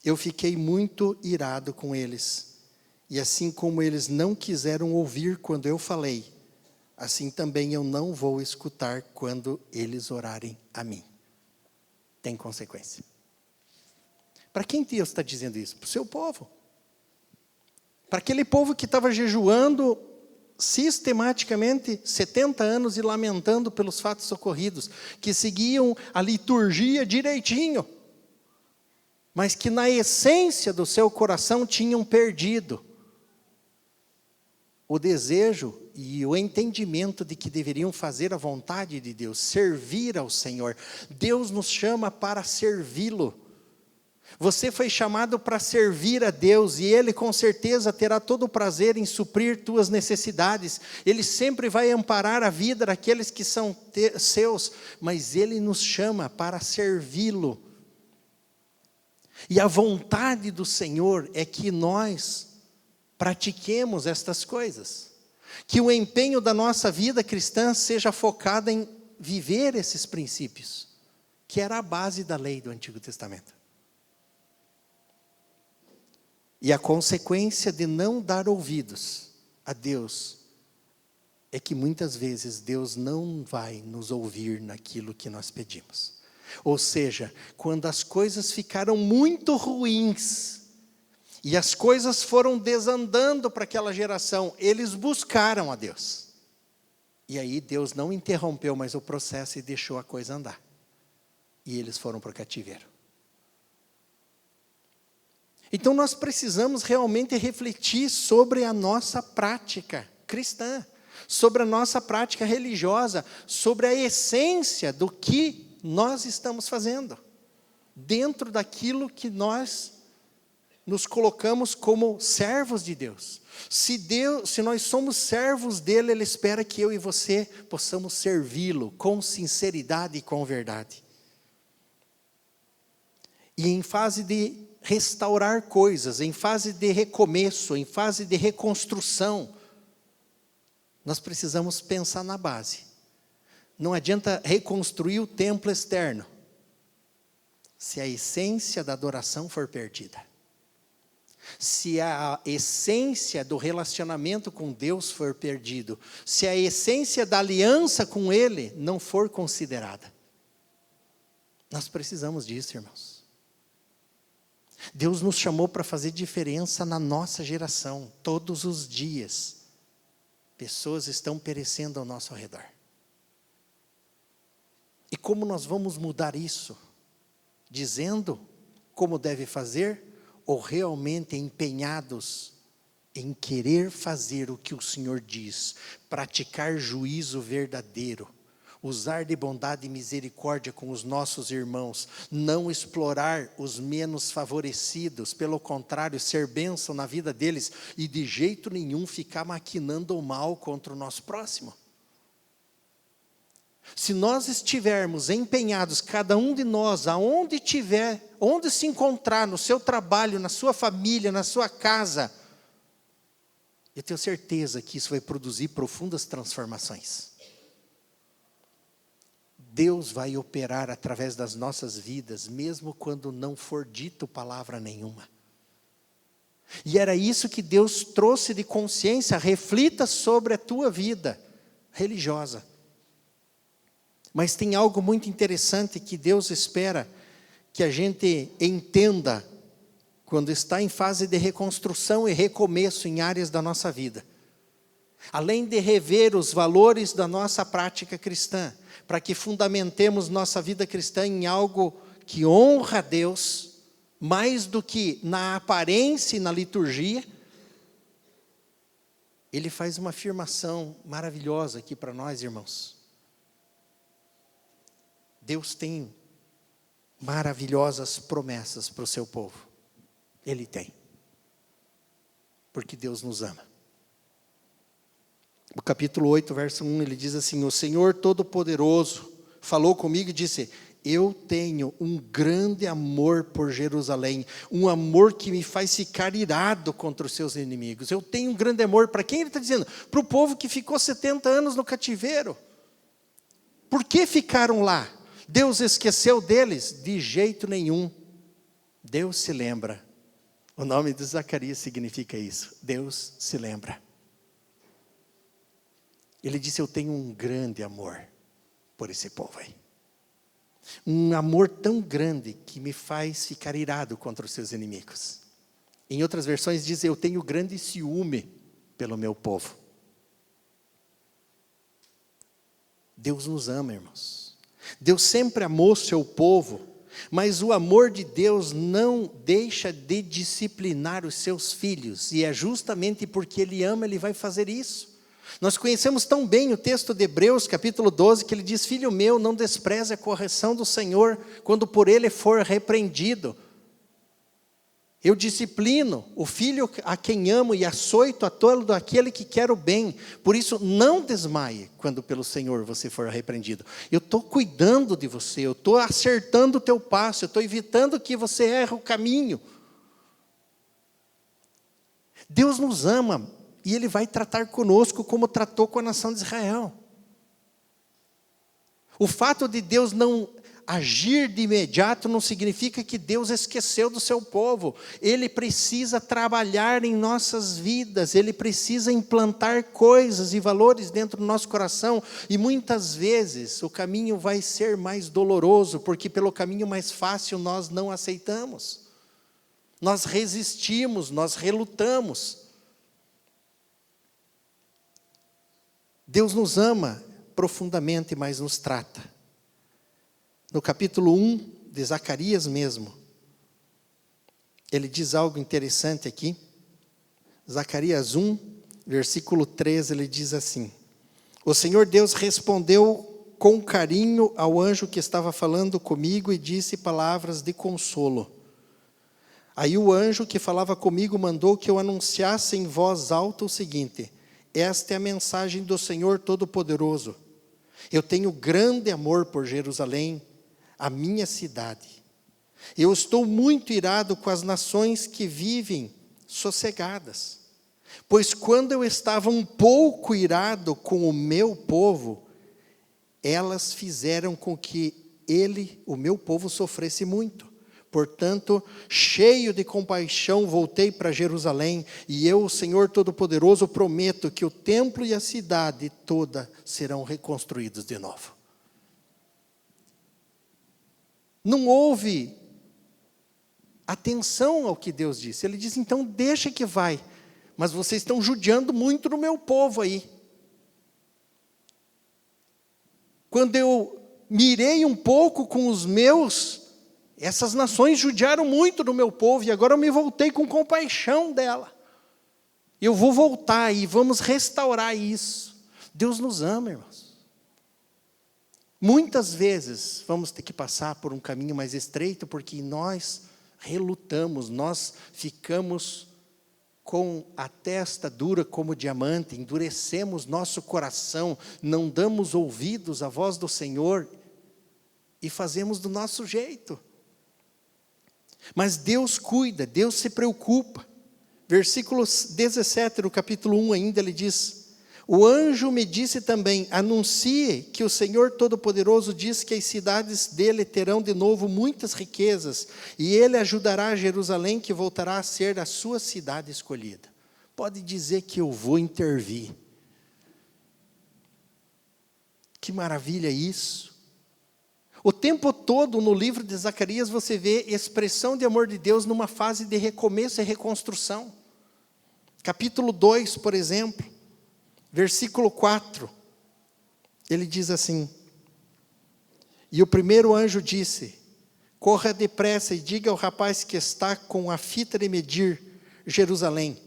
eu fiquei muito irado com eles. E assim como eles não quiseram ouvir quando eu falei, assim também eu não vou escutar quando eles orarem a mim. Tem consequência. Para quem Deus está dizendo isso? Para o seu povo. Para aquele povo que estava jejuando sistematicamente 70 anos e lamentando pelos fatos ocorridos, que seguiam a liturgia direitinho, mas que na essência do seu coração tinham perdido o desejo e o entendimento de que deveriam fazer a vontade de Deus, servir ao Senhor. Deus nos chama para servi-lo. Você foi chamado para servir a Deus e Ele com certeza terá todo o prazer em suprir tuas necessidades. Ele sempre vai amparar a vida daqueles que são seus, mas Ele nos chama para servi-lo. E a vontade do Senhor é que nós pratiquemos estas coisas. Que o empenho da nossa vida cristã seja focado em viver esses princípios, que era a base da lei do Antigo Testamento. E a consequência de não dar ouvidos a Deus é que muitas vezes Deus não vai nos ouvir naquilo que nós pedimos. Ou seja, quando as coisas ficaram muito ruins e as coisas foram desandando para aquela geração, eles buscaram a Deus. E aí Deus não interrompeu mais o processo e deixou a coisa andar. E eles foram para o cativeiro. Então nós precisamos realmente refletir sobre a nossa prática cristã, sobre a nossa prática religiosa, sobre a essência do que nós estamos fazendo, dentro daquilo que nós nos colocamos como servos de Deus. Se nós somos servos dele, ele espera que eu e você possamos servi-lo com sinceridade e com verdade. E em fase de restaurar coisas, em fase de recomeço, em fase de reconstrução, nós precisamos pensar na base. Não adianta reconstruir o templo externo, se a essência da adoração for perdida. Se a essência do relacionamento com Deus for perdido, se a essência da aliança com Ele não for considerada. Nós precisamos disso, irmãos. Deus nos chamou para fazer diferença na nossa geração, todos os dias. Pessoas estão perecendo ao nosso redor. E como nós vamos mudar isso? Dizendo como deve fazer, ou realmente empenhados em querer fazer o que o Senhor diz, praticar juízo verdadeiro, usar de bondade e misericórdia com os nossos irmãos, não explorar os menos favorecidos, pelo contrário, ser bênção na vida deles e de jeito nenhum ficar maquinando o mal contra o nosso próximo. Se nós estivermos empenhados, cada um de nós, aonde estiver, onde se encontrar, no seu trabalho, na sua família, na sua casa, eu tenho certeza que isso vai produzir profundas transformações. Deus vai operar através das nossas vidas, mesmo quando não for dito palavra nenhuma. E era isso que Deus trouxe de consciência, reflita sobre a tua vida religiosa. Mas tem algo muito interessante que Deus espera que a gente entenda quando está em fase de reconstrução e recomeço em áreas da nossa vida. Além de rever os valores da nossa prática cristã, para que fundamentemos nossa vida cristã em algo que honra a Deus, mais do que na aparência e na liturgia, ele faz uma afirmação maravilhosa aqui para nós, irmãos. Deus tem maravilhosas promessas para o seu povo. Ele tem. Porque Deus nos ama. No capítulo 8, verso 1, ele diz assim: o Senhor Todo-Poderoso falou comigo e disse: eu tenho um grande amor por Jerusalém, um amor que me faz ficar irado contra os seus inimigos. Eu tenho um grande amor, para quem ele está dizendo? Para o povo que ficou 70 anos no cativeiro. Por que ficaram lá? Deus esqueceu deles? De jeito nenhum. Deus se lembra. O nome de Zacarias significa isso. Deus se lembra. Ele disse: eu tenho um grande amor por esse povo aí. Um amor tão grande que me faz ficar irado contra os seus inimigos. Em outras versões diz: eu tenho grande ciúme pelo meu povo. Deus nos ama, irmãos. Deus sempre amou seu povo, mas o amor de Deus não deixa de disciplinar os seus filhos, e é justamente porque Ele ama, Ele vai fazer isso. Nós conhecemos tão bem o texto de Hebreus, capítulo 12, que ele diz: filho meu, não despreze a correção do Senhor, quando por Ele for repreendido. Eu disciplino o filho a quem amo e açoito a todo aquele que quer o bem. Por isso, não desmaie quando pelo Senhor você for repreendido. Eu estou cuidando de você, eu estou acertando o teu passo, eu estou evitando que você erre o caminho. Deus nos ama e Ele vai tratar conosco como tratou com a nação de Israel. O fato de Deus não agir de imediato não significa que Deus esqueceu do seu povo. Ele precisa trabalhar em nossas vidas, Ele precisa implantar coisas e valores dentro do nosso coração, e muitas vezes o caminho vai ser mais doloroso, porque pelo caminho mais fácil nós não aceitamos. Nós resistimos, nós relutamos. Deus nos ama profundamente, mas nos trata. No capítulo 1 de Zacarias mesmo, ele diz algo interessante aqui. Zacarias 1, versículo 13, ele diz assim: o Senhor Deus respondeu com carinho ao anjo que estava falando comigo e disse palavras de consolo. Aí o anjo que falava comigo mandou que eu anunciasse em voz alta o seguinte: esta é a mensagem do Senhor Todo-Poderoso. Eu tenho grande amor por Jerusalém, a minha cidade. Eu estou muito irado com as nações que vivem sossegadas. Pois quando eu estava um pouco irado com o meu povo, elas fizeram com que o meu povo, sofresse muito. Portanto, cheio de compaixão, voltei para Jerusalém, e eu, o Senhor Todo-Poderoso, prometo que o templo e a cidade toda serão reconstruídos de novo. Não houve atenção ao que Deus disse. Ele disse: então deixa que vai, mas vocês estão judiando muito do meu povo aí. Quando eu mirei um pouco com os meus, essas nações judiaram muito do meu povo, e agora eu me voltei com compaixão dela. Eu vou voltar e vamos restaurar isso. Deus nos ama, irmãos. Muitas vezes vamos ter que passar por um caminho mais estreito, porque nós relutamos, nós ficamos com a testa dura como diamante, endurecemos nosso coração, não damos ouvidos à voz do Senhor e fazemos do nosso jeito. Mas Deus cuida, Deus se preocupa. Versículo 17 do capítulo 1 ainda, ele diz: o anjo me disse também, anuncie que o Senhor Todo-Poderoso diz que as cidades dele terão de novo muitas riquezas, e ele ajudará Jerusalém, que voltará a ser a sua cidade escolhida. Pode dizer que eu vou intervir. Que maravilha isso! O tempo todo no livro de Zacarias você vê expressão de amor de Deus numa fase de recomeço e reconstrução. Capítulo 2, por exemplo, versículo 4, ele diz assim: e o primeiro anjo disse: corra depressa e diga ao rapaz que está com a fita de medir Jerusalém,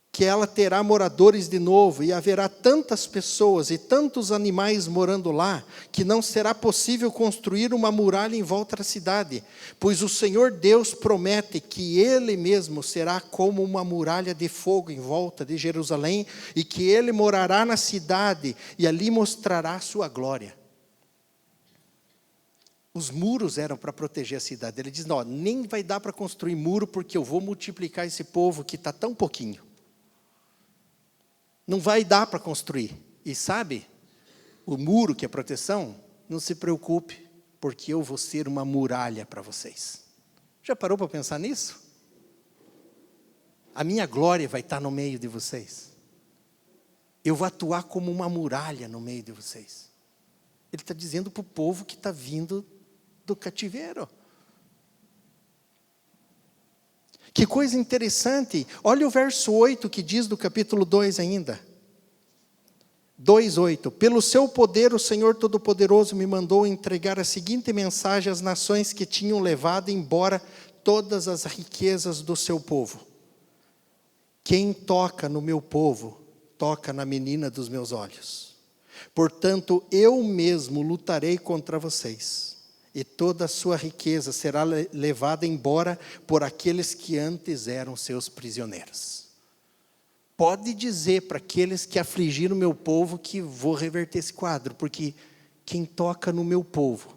que ela terá moradores de novo, e haverá tantas pessoas e tantos animais morando lá, que não será possível construir uma muralha em volta da cidade, pois o Senhor Deus promete que Ele mesmo será como uma muralha de fogo em volta de Jerusalém, e que Ele morará na cidade, e ali mostrará a sua glória. Os muros eram para proteger a cidade. Ele diz: não, nem vai dar para construir muro, porque eu vou multiplicar esse povo que está tão pouquinho. Não vai dar para construir. E sabe, o muro que é proteção, não se preocupe, porque eu vou ser uma muralha para vocês. Já parou para pensar nisso? A minha glória vai estar no meio de vocês. Eu vou atuar como uma muralha no meio de vocês. Ele está dizendo para o povo que está vindo do cativeiro. Que coisa interessante. Olha o verso 8 que diz do capítulo 2 ainda. 2:8. Pelo seu poder o Senhor Todo-Poderoso me mandou entregar a seguinte mensagem às nações que tinham levado embora todas as riquezas do seu povo. Quem toca no meu povo, toca na menina dos meus olhos. Portanto, eu mesmo lutarei contra vocês, e toda a sua riqueza será levada embora por aqueles que antes eram seus prisioneiros. Pode dizer para aqueles que afligiram o meu povo que vou reverter esse quadro, porque quem toca no meu povo,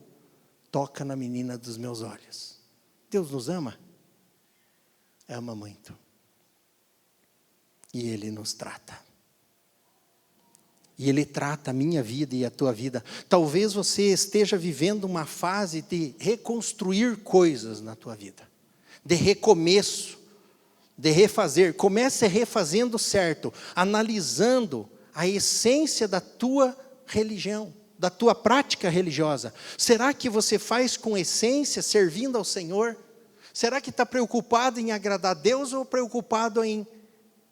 toca na menina dos meus olhos. Deus nos ama? Ama muito. E Ele nos trata. E Ele trata a minha vida e a tua vida. Talvez você esteja vivendo uma fase de reconstruir coisas na tua vida. De recomeço. De refazer. Comece refazendo certo. Analisando a essência da tua religião. Da tua prática religiosa. Será que você faz com essência, servindo ao Senhor? Será que está preocupado em agradar a Deus ou preocupado em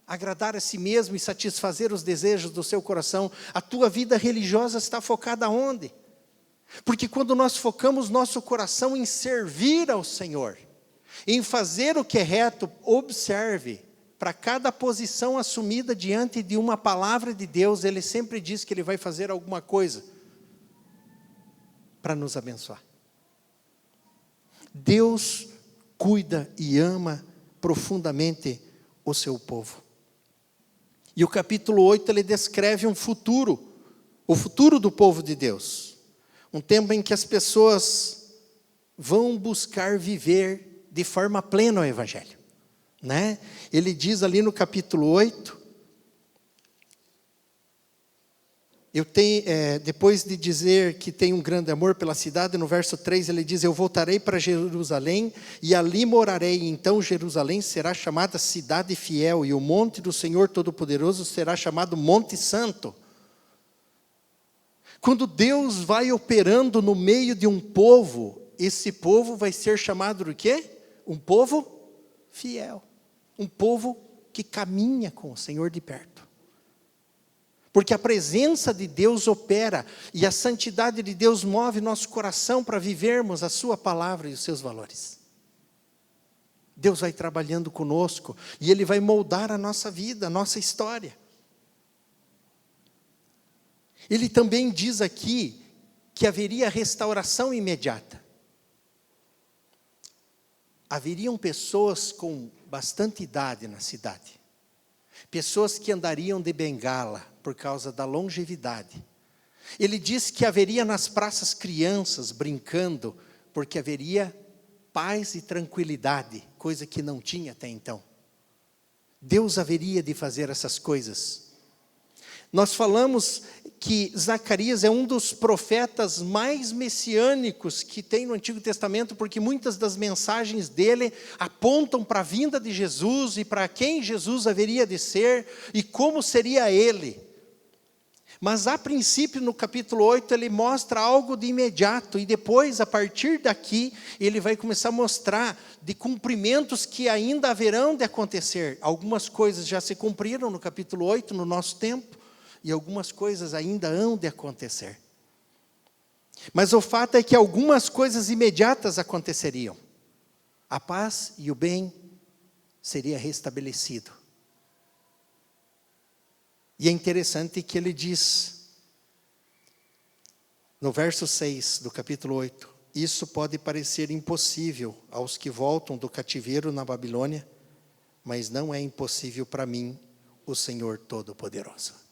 agradar a si mesmo e satisfazer os desejos do seu coração? A tua vida religiosa está focada aonde? Porque quando nós focamos nosso coração em servir ao Senhor, em fazer o que é reto, observe, para cada posição assumida diante de uma palavra de Deus, Ele sempre diz que Ele vai fazer alguma coisa para nos abençoar. Deus cuida e ama profundamente o seu povo. E o capítulo 8, ele descreve um futuro, o futuro do povo de Deus. Um tempo em que as pessoas vão buscar viver de forma plena o Evangelho. Né? Ele diz ali no capítulo 8, depois de dizer que tem um grande amor pela cidade, no verso 3 ele diz: eu voltarei para Jerusalém e ali morarei. Então Jerusalém será chamada cidade fiel, e o monte do Senhor Todo-Poderoso será chamado Monte Santo. Quando Deus vai operando no meio de um povo, esse povo vai ser chamado de quê? Um povo fiel. Um povo que caminha com o Senhor de perto. Porque a presença de Deus opera e a santidade de Deus move nosso coração para vivermos a sua palavra e os seus valores. Deus vai trabalhando conosco e Ele vai moldar a nossa vida, a nossa história. Ele também diz aqui que haveria restauração imediata. Haveriam pessoas com bastante idade na cidade. Pessoas que andariam de bengala por causa da longevidade. Ele diz que haveria nas praças crianças brincando, porque haveria paz e tranquilidade, coisa que não tinha até então. Deus haveria de fazer essas coisas. Nós falamos que Zacarias é um dos profetas mais messiânicos que tem no Antigo Testamento, porque muitas das mensagens dele apontam para a vinda de Jesus e para quem Jesus haveria de ser e como seria ele. Mas a princípio no capítulo 8 ele mostra algo de imediato e depois a partir daqui ele vai começar a mostrar de cumprimentos que ainda haverão de acontecer. Algumas coisas já se cumpriram no capítulo 8 no nosso tempo. E algumas coisas ainda hão de acontecer. Mas o fato é que algumas coisas imediatas aconteceriam. A paz e o bem seria restabelecido. E é interessante que ele diz, no verso 6 do capítulo 8, isso pode parecer impossível aos que voltam do cativeiro na Babilônia, mas não é impossível para mim, o Senhor Todo-Poderoso.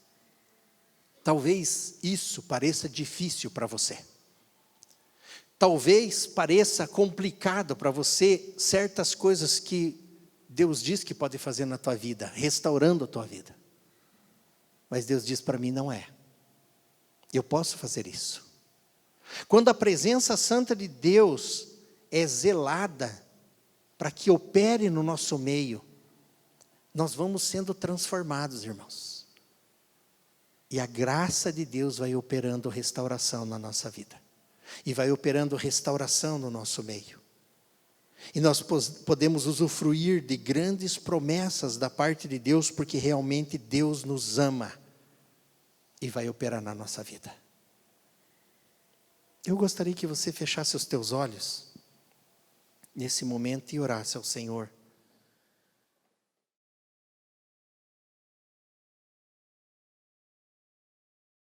Talvez isso pareça difícil para você. Talvez pareça complicado para você certas coisas que Deus diz que pode fazer na tua vida, restaurando a tua vida. Mas Deus diz para mim, não é. Eu posso fazer isso. Quando a presença santa de Deus é zelada para que opere no nosso meio, nós vamos sendo transformados, irmãos. E a graça de Deus vai operando restauração na nossa vida. E vai operando restauração no nosso meio. E nós podemos usufruir de grandes promessas da parte de Deus, porque realmente Deus nos ama. E vai operar na nossa vida. Eu gostaria que você fechasse os teus olhos nesse momento e orasse ao Senhor.